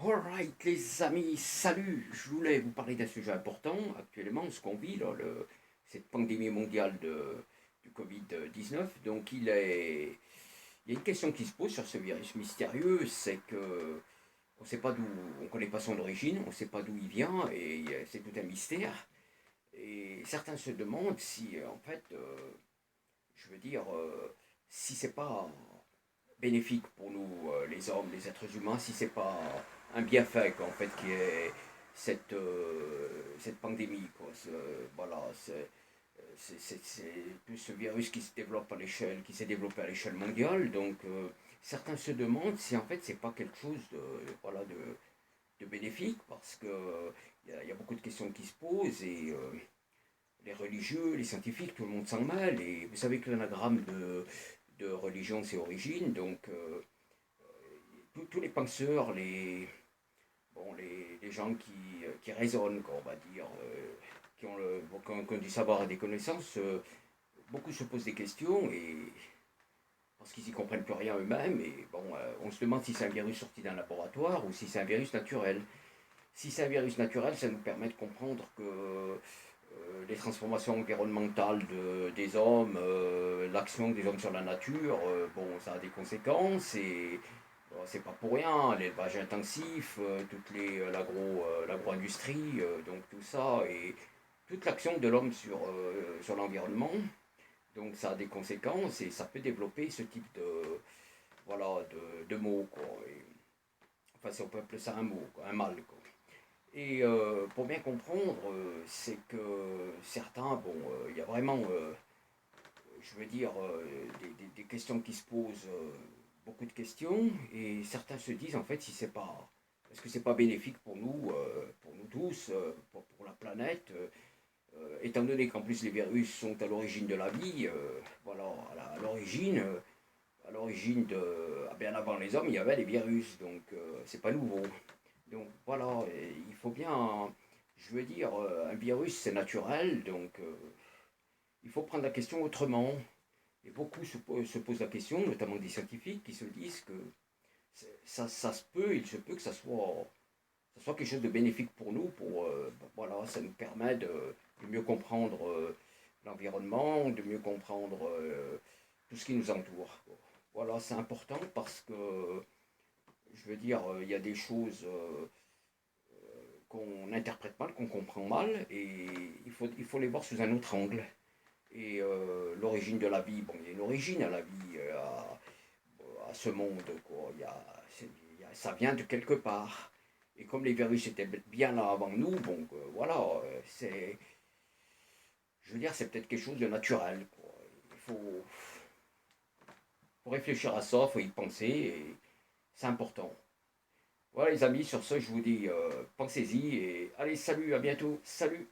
Alright les amis, salut! Je voulais vous parler d'un sujet important actuellement, ce qu'on vit, là, cette pandémie mondiale du Covid-19. Donc il y a une question qui se pose sur ce virus mystérieux, c'est que on sait pas d'où, on connaît pas son origine, on ne sait pas d'où il vient, et c'est tout un mystère. Et certains se demandent si, en fait, je veux dire, si c'est pas bénéfique pour nous, les hommes, les êtres humains, si c'est pas un bienfait, quoi, en fait, qui est cette pandémie, quoi. Voilà, c'est plus ce virus qui se développe à l'échelle, qui s'est développé à l'échelle mondiale. Donc, certains se demandent si en fait c'est pas quelque chose voilà, de bénéfique, parce que il y a beaucoup de questions qui se posent et les religieux, les scientifiques, tout le monde s'en mêle. Et vous savez que l'anagramme de religion, c'est origine. Donc, tous les penseurs, les gens qui raisonnent, quoi, on va dire, qui ont du savoir et des connaissances, beaucoup se posent des questions et parce qu'ils n'y comprennent plus rien eux-mêmes. Et bon, on se demande si c'est un virus sorti d'un laboratoire ou si c'est un virus naturel. Si c'est un virus naturel, ça nous permet de comprendre que les transformations environnementales des hommes, l'action des hommes sur la nature, bon, ça a des conséquences et c'est pas pour rien, l'élevage intensif, l'agro-industrie, donc tout ça et toute l'action de l'homme sur l'environnement. Donc ça a des conséquences et ça peut développer ce type voilà, de mots, quoi. Enfin, si on peut appeler ça un mot, quoi, un mal, quoi. Et pour bien comprendre, c'est que certains, bon, il y a vraiment, je veux dire, des questions qui se posent, beaucoup de questions, et certains se disent en fait si c'est pas, est-ce que c'est pas bénéfique pour nous tous, pour la planète, étant donné qu'en plus les virus sont à l'origine de la vie, voilà, à l'origine bien avant les hommes, il y avait les virus, donc c'est pas nouveau. Donc voilà, et il faut bien, je veux dire, un virus c'est naturel, donc il faut prendre la question autrement. Et beaucoup se posent la question, notamment des scientifiques, qui se disent que ça se peut, il se peut que ça soit quelque chose de bénéfique pour nous, voilà, ça nous permet de mieux comprendre l'environnement, de mieux comprendre tout ce qui nous entoure. Voilà, c'est important parce que, je veux dire, il y a des choses qu'on interprète mal, qu'on comprend mal, et il faut les voir sous un autre angle. Et l'origine de la vie, bon, il y a une origine à la vie, à ce monde, quoi. Ça vient de quelque part. Et comme les virus étaient bien là avant nous, bon, voilà, je veux dire, c'est peut-être quelque chose de naturel, quoi. Faut réfléchir à ça, faut y penser, et c'est important. Voilà les amis, sur ce, je vous dis, pensez-y, et allez, salut, à bientôt, salut!